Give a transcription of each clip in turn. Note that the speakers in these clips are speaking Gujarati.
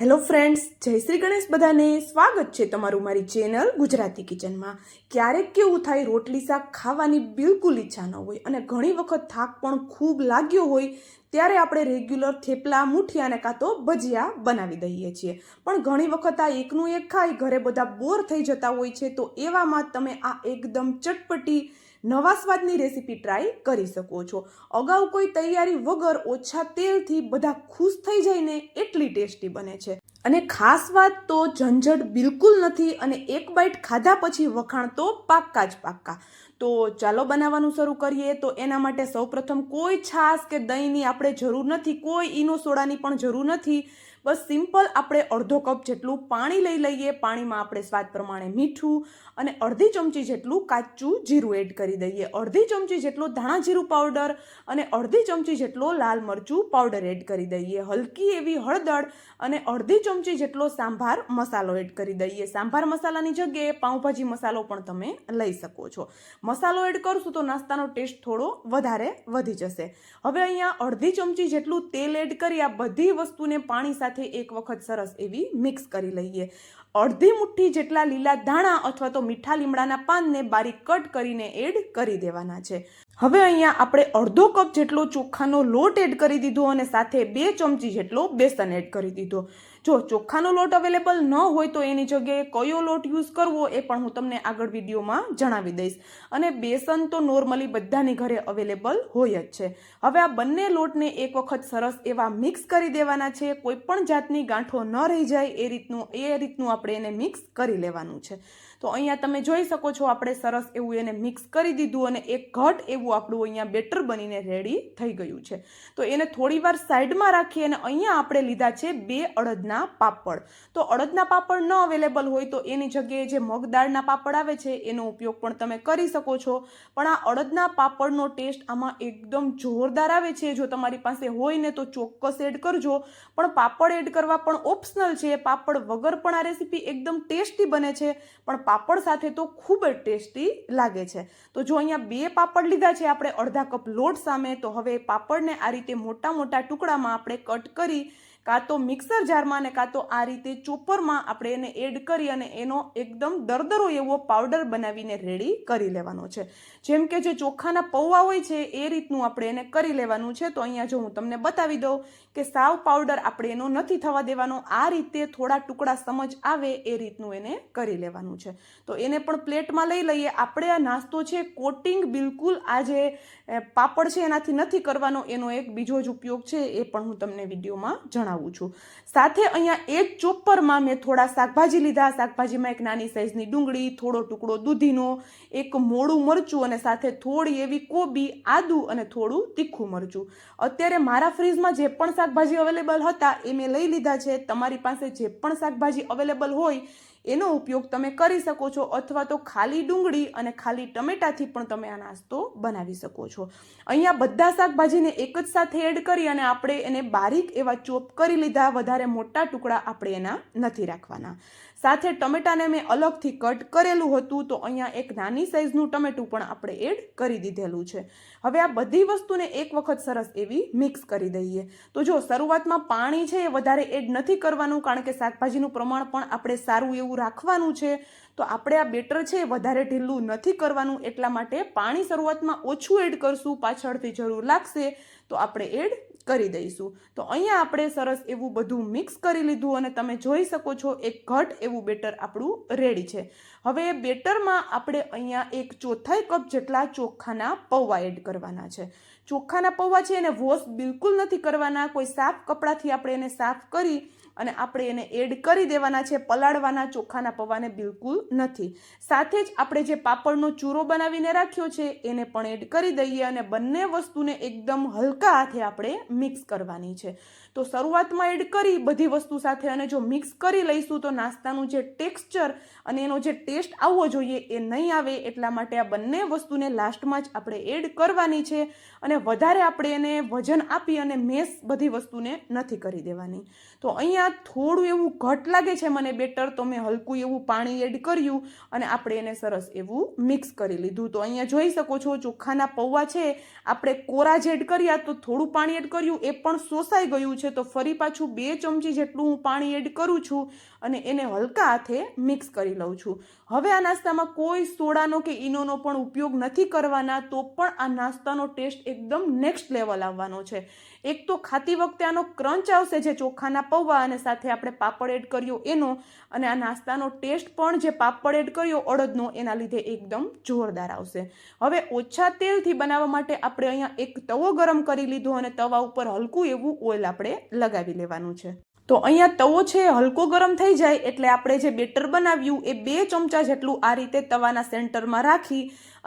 હેલો ફ્રેન્ડ્સ, જય શ્રી ગણેશ. બધાને સ્વાગત છે તમારું મારી ચેનલ ગુજરાતી કિચનમાં. ક્યારેક કેવું થાય, રોટલી શાક ખાવાની બિલકુલ ઈચ્છા ન હોય અને ઘણી વખત થાક પણ ખૂબ લાગ્યો હોય ત્યારે આપણે રેગ્યુલર થેપલા, મુઠિયા કાં તો ભજીયા બનાવી દઈએ છીએ. પણ ઘણી વખત આ એકનું એક ખાઈ ઘરે બધા બોર થઈ જતા હોય છે. તો એવામાં તમે આ એકદમ ચટપટી નવા સ્વાદની રેસીપી ટ્રાય કરી શકો છો. અગાઉ કોઈ તૈયારી વગર ઓછા તેલથી બધા ખુશ થઈ જાય ને એટલી ટેસ્ટી બને છે. અને ખાસ વાત તો ઝંઝટ બિલકુલ નથી અને એક બાઈટ ખાધા પછી વખાણ તો પાક્કા જ પાક્કા. તો ચાલો બનાવવાનું શરૂ કરીએ. તો એના માટે સૌપ્રથમ કોઈ છાશ કે દહીંની આપણે જરૂર નથી, કોઈ ઈનો સોડાની પણ જરૂર નથી. બસ સિમ્પલ આપણે અડધો કપ જેટલું પાણી લઈ લઈએ. પાણીમાં આપણે સ્વાદ પ્રમાણે મીઠું અને અડધી ચમચી જેટલું કાચું જીરું એડ કરી દઈએ. અડધી ચમચી જેટલો ધાણા જીરું પાવડર અને અડધી ચમચી જેટલો લાલ મરચું પાવડર એડ કરી દઈએ. હલકી એવી હળદર અને અડધી ચમચી જેટલો સાંભાર મસાલો એડ કરી દઈએ. સાંભાર મસાલાની જગ્યાએ પાઉંભાજી મસાલો પણ તમે લઈ શકો છો. મસાલો એડ કરશું તો નાસ્તાનો ટેસ્ટ થોડો વધારે વધી જશે. હવે અહીંયા અડધી ચમચી જેટલું તેલ એડ કરી આ બધી વસ્તુને પાણી સાથે એક વખત સરસ એવી મિક્સ કરી લઈએ. અડધી મુઠ્ઠી જેટલા લીલા ધાણા અથવા તો મીઠા લીમડાના પાનને બારીક કટ કરીને એડ કરી દેવાના છે. હવે અહીંયા આપણે અડધો કપ જેટલો ચોખાનો લોટ એડ કરી દીધો અને સાથે 2 ચમચી જેટલો બેસન એડ કરી દીધો. જો ચોખાનો લોટ અવેલેબલ ન હોય તો એની જગ્યાએ કયો લોટ યુઝ કરવો એ પણ હું તમને આગળ વિડીયોમાં જણાવી દઈશ. અને બેસન તો નોર્મલી બધાની ઘરે અવેલેબલ હોય જ છે. હવે આ બંને લોટને એક વખત સરસ એવા મિક્સ કરી દેવાના છે. કોઈ પણ જાતની ગાંઠો ન રહી જાય એ રીતનું આપણે એને મિક્સ કરી લેવાનું છે. તો અહીંયા તમે જોઈ શકો છો આપણે સરસ એવું એને મિક્સ કરી દીધું અને એક ઘટ એવું આપણું અહીંયા બેટર બનીને રેડી થઈ ગયું છે. તો એને થોડી વાર સાઈડમાં રાખી અને અહીંયા આપણે લીધા છે 2 અડદના પાપડ. તો અડદના પાપડ ન અવેલેબલ હોય તો એની જગ્યાએ જે મગદાળના પાપડ આવે છે એનો ઉપયોગ પણ તમે કરી શકો છો. પણ આ અડદના પાપડનો ટેસ્ટ આમાં એકદમ જોરદાર આવે છે. જો તમારી પાસે હોય ને તો ચોક્કસ એડ કરજો. પણ પાપડ એડ કરવા પણ ઓપ્શનલ છે. પાપડ વગર પણ આ રેસીપી એકદમ ટેસ્ટી બને છે, પણ પાપડ સાથે તો ખૂબ જ ટેસ્ટી લાગે છે. તો જો અહીંયા 2 પાપડ લીધા છે આપણે અડધા કપ લોટ સામે. તો હવે પાપડને આ રીતે મોટા મોટા ટુકડામાં આપણે કટ કરી કાં તો મિક્સર જારમાં અને કાં તો આ રીતે ચોપરમાં આપણે એને એડ કરી અને એનો એકદમ દરદરો એવો પાવડર બનાવીને રેડી કરી લેવાનો છે. જેમ કે જે ચોખાના પૌવા હોય છે એ રીતનું આપણે એને કરી લેવાનું છે. તો અહીંયા જો હું તમને બતાવી દઉં કે સાવ પાવડર આપણે એનો નથી થવા દેવાનો. આ રીતે થોડા ટુકડા સમજ આવે એ રીતનું એને કરી લેવાનું છે. તો એને પણ પ્લેટમાં લઈ લઈએ. આપણે આ નાસ્તો છે કોટિંગ બિલકુલ આ જે પાપડ છે એનાથી નથી કરવાનો. એનો એક બીજો જ ઉપયોગ છે એ પણ હું તમને વિડીયોમાં જણાવું છું. સાથે અહીંયા એક ચોપરમાં મેં થોડા શાકભાજી લીધા. શાકભાજીમાં એક નાની સાઈઝની ડુંગળી, થોડો ટુકડો દૂધીનો, એક મોડું મરચું અને સાથે થોડી એવી કોબી, આદુ અને થોડું તીખું મરચું. અત્યારે મારા ફ્રીજમાં જે પણ શાકભાજી અવેલેબલ હતા એ મેં લઈ લીધા છે. તમારી પાસે જે પણ શાકભાજી અવેલેબલ હોય એનો ઉપયોગ તમે કરી શકો છો, અથવા તો ખાલી ડુંગળી અને ખાલી ટમેટાથી પણ તમે આ નાસ્તો બનાવી શકો છો. અહીંયા બધા શાકભાજીને એક જ સાથે એડ કરી અને આપણે એને બારીક એવા ચોપ કરી લીધા. વધારે મોટા ટુકડા આપણે એના નથી રાખવાના. સાથે ટમેટાને મેં અલગથી કટ કરેલું હતું. તો અહીંયા એક નાની સાઈઝનું ટમેટું પણ આપણે એડ કરી દીધેલું છે. હવે આ બધી વસ્તુને એક વખત સરસ એવી મિક્સ કરી દઈએ. તો જો શરૂઆતમાં પાણી છે એ વધારે એડ નથી કરવાનું, કારણ કે શાકભાજીનું પ્રમાણ પણ આપણે સારું એવું રાખવાનું છે. તો આપણે આ બેટર છે વધારે ઢીલું નથી કરવાનું, એટલા માટે પાણી શરૂઆતમાં ઓછું એડ કરશું. પાછળથી જરૂર લાગશે તો આપણે એડ કરી દઈશું. તો અહીંયા આપણે સરસ એવું બધું મિક્સ કરી લીધું અને તમે જોઈ શકો છો એક ઘટ એવું બેટર આપણું રેડી છે. હવે બેટરમાં આપણે અહીંયા 1/4 કપ જેટલા ચોખાના પૌવા એડ કરવાના છે. ચોખાના પૌવા છે એને વોશ બિલકુલ નથી કરવાના. કોઈ સાફ કપડાથી આપણે એને સાફ કરી અને આપણે એને એડ કરી દેવાના છે. પલાળવાના ચોખાના પૌવાને બિલકુલ નથી. સાથે જ આપણે જે પાપડનો ચૂરો બનાવીને રાખ્યો છે એને પણ એડ કરી દઈએ અને બંને વસ્તુને એકદમ હલકા હાથે આપણે મિક્સ કરવાની છે. તો શરૂઆતમાં એડ કરી બધી વસ્તુ સાથે અને જો મિક્સ કરી લઈશું તો નાસ્તાનું જે ટેક્સચર અને એનો જે ટેસ્ટ આવવો જોઈએ એ નહીં આવે. એટલા માટે આ બંને વસ્તુને લાસ્ટમાં જ આપણે એડ કરવાની છે અને વધારે આપણે એને વજન આપી અને મેશ બધી વસ્તુને નથી કરી દેવાની. તો અહીંયા થોડું એવું ઘટ લાગે છે મને બેટર, તો મેં હલકું એવું પાણી એડ કર્યું અને આપણે એને સરસ એવું મિક્સ કરી લીધું. તો અહીંયા જોઈ શકો છો ચોખાના પૌવા છે આપણે કોરા જ એડ કર્યા તો થોડું પાણી એડ કર્યું, એ પણ શોષાઈ ગયું છે. તો ફરી પાછું 2 ચમચી જેટલું હું પાણી એડ કરું છું અને એને હલકા હાથે મિક્સ કરી લઉં છું. હવે આ નાસ્તામાં કોઈ સોડાનો કે ઈનોનો પણ ઉપયોગ નથી કરવાના, તો પણ આ નાસ્તાનો ટેસ્ટ એકદમ નેક્સ્ટ લેવલ આવવાનો છે. એક તો ખાતી વખતે આનો ક્રંચ આવશે જે ચોખાના પૌવા અને સાથે આપણે પાપડ એડ કર્યો એનો, અને આ નાસ્તાનો ટેસ્ટ પણ જે પાપડ એડ કર્યો અડદનો એના લીધે એકદમ જોરદાર આવશે. હવે ઓછા તેલથી બનાવવા માટે આપણે અહીંયા એક તવો ગરમ કરી લીધો અને તવા ઉપર હલકું એવું ઓઇલ આપણે લગાવી લેવાનું છે. તો અહીંયા તવો છે હલકો ગરમ થઈ જાય એટલે આપણે જે બેટર બનાવ્યું એ 2 ચમચા જેટલું આ રીતે તવાના સેન્ટરમાં રાખી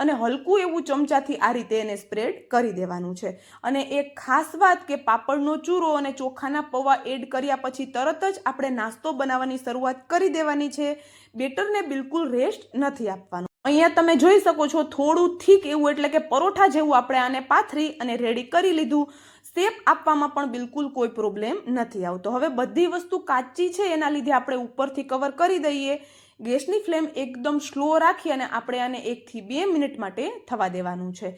અને હલકું એવું ચમચાથી આ રીતે એને સ્પ્રેડ કરી દેવાનું છે. અને એક ખાસ વાત કે પાપડનો ચૂરો અને ચોખાના પૌવા એડ કર્યા પછી તરત જ આપણે નાસ્તો બનાવવાની શરૂઆત કરી દેવાની છે. બેટરને બિલકુલ રેસ્ટ નથી આપવાનું. અહીંયા તમે જોઈ શકો છો થોડું થીક એવું એટલે કે પરોઠા જેવું આપણે આને પાથરી અને રેડી કરી લીધું. શેપ આપવામાં પણ બિલકુલ કોઈ પ્રોબ્લેમ નથી આવતો. હવે બધી વસ્તુ કાચી છે એના લીધે આપણે ઉપરથી કવર કરી દઈએ. ગેસની ફ્લેમ એકદમ સ્લો રાખી અને આપણે આને 1 થી 2 મિનિટ માટે થવા દેવાનું છે.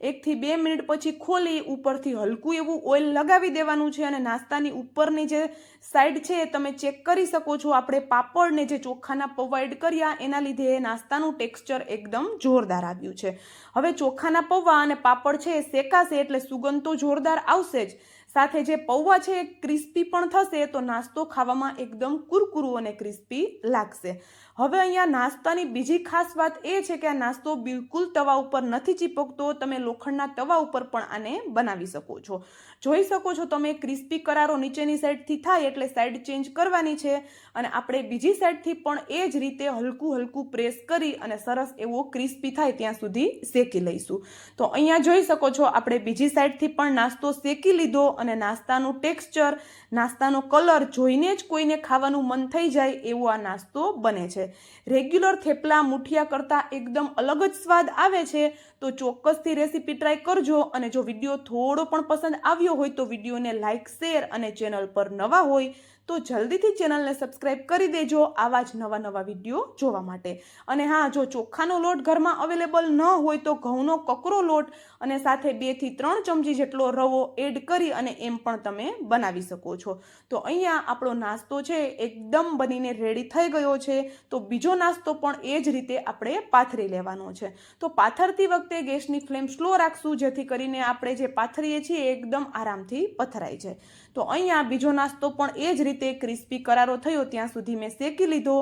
1 થી 2 મિનિટ પછી ખોલી ઉપરથી હલકું એવું ઓઇલ લગાવી દેવાનું છે અને નાસ્તાની ઉપરની જે સાઈડ છે તમે ચેક કરી શકો છો. આપણે પાપડને જે ચોખાના પૌવા એડ કર્યા એના લીધે નાસ્તાનું ટેક્સચર એકદમ જોરદાર આવ્યું છે. હવે ચોખાના પૌવા અને પાપડ છે શેકાશે એટલે સુગંધ તો જોરદાર આવશે જ, સાથે જે પૌવા છે એ ક્રિસ્પી પણ થશે તો નાસ્તો ખાવામાં એકદમ કુરકુરું અને ક્રિસ્પી લાગશે. હવે અહીંયા નાસ્તાની બીજી ખાસ વાત એ છે કે આ નાસ્તો બિલકુલ તવા ઉપર નથી ચીપકતો. તમે લોખંડના તવા ઉપર પણ આને બનાવી શકો છો. જોઈ શકો છો તમે ક્રિસ્પી કરારો નીચેની સાઈડથી થાય એટલે સાઈડ ચેન્જ કરવાની છે અને આપણે બીજી સાઈડથી પણ એ જ રીતે હલકું હલકું પ્રેસ કરી અને સરસ એવો ક્રિસ્પી થાય ત્યાં સુધી શેકી લઈશું. તો અહીંયા જોઈ શકો છો આપણે બીજી સાઈડથી પણ નાસ્તો શેકી લીધો અને નાસ્તાનું ટેક્સચર, નાસ્તાનો કલર જોઈને જ કોઈને ખાવાનું મન થઈ જાય એવો આ નાસ્તો બને છે. રેગ્યુલર થેપલા મુઠિયા કરતાં એકદમ અલગ જ સ્વાદ આવે છે. તો ચોક્કસથી રેસીપી ટ્રાય કરજો અને જો વિડીયો થોડો પણ પસંદ આવ્યો હોય તો વિડીયોને લાઇક, શેર અને ચેનલ પર નવા હોય તો જલ્દીથી ચેનલને સબસ્ક્રાઇબ કરી દેજો આવા જ નવા વિડીયો જોવા માટે. અને હા, જો ચોખાનો લોટ ઘરમાં અવેલેબલ ન હોય તો ઘઉંનો કકરો લોટ અને સાથે 2 થી 3 ચમચી જેટલો રવો એડ કરી અને એમ પણ તમે બનાવી શકો છો. તો અહીંયા આપણો નાસ્તો છે એકદમ બનીને રેડી થઈ ગયો છે. તો બીજો નાસ્તો પણ એ જ રીતે આપણે પાથરી લેવાનો છે. તો પાથરતી વખતે ગેસની ફ્લેમ સ્લો રાખશું જેથી કરીને આપણે જે પાથરીએ છીએ એકદમ આરામથી પથરાઈ જાય. તો અહીંયા બીજો નાસ્તો પણ એ જ રીતે ક્રિસ્પી કરારો થયો ત્યાં સુધી મેં શેકી લીધો.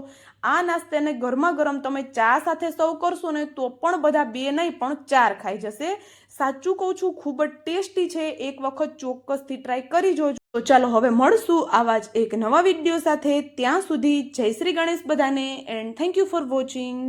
આ નાસ્તાને ગરમા ગરમ તમે ચા સાથે સર્વ કરશો ને તો પણ બધા 2 નહીં પણ 4 ખાઈ જશે. સાચું કહું છું, ખૂબ જ ટેસ્ટી છે. એક વખત ચોક્કસથી ટ્રાય કરી જોજો. તો ચાલો હવે મળશું આવા જ એક નવા વિડીયો સાથે. ત્યાં સુધી જય શ્રી ગણેશ બધાને and thank you for watching.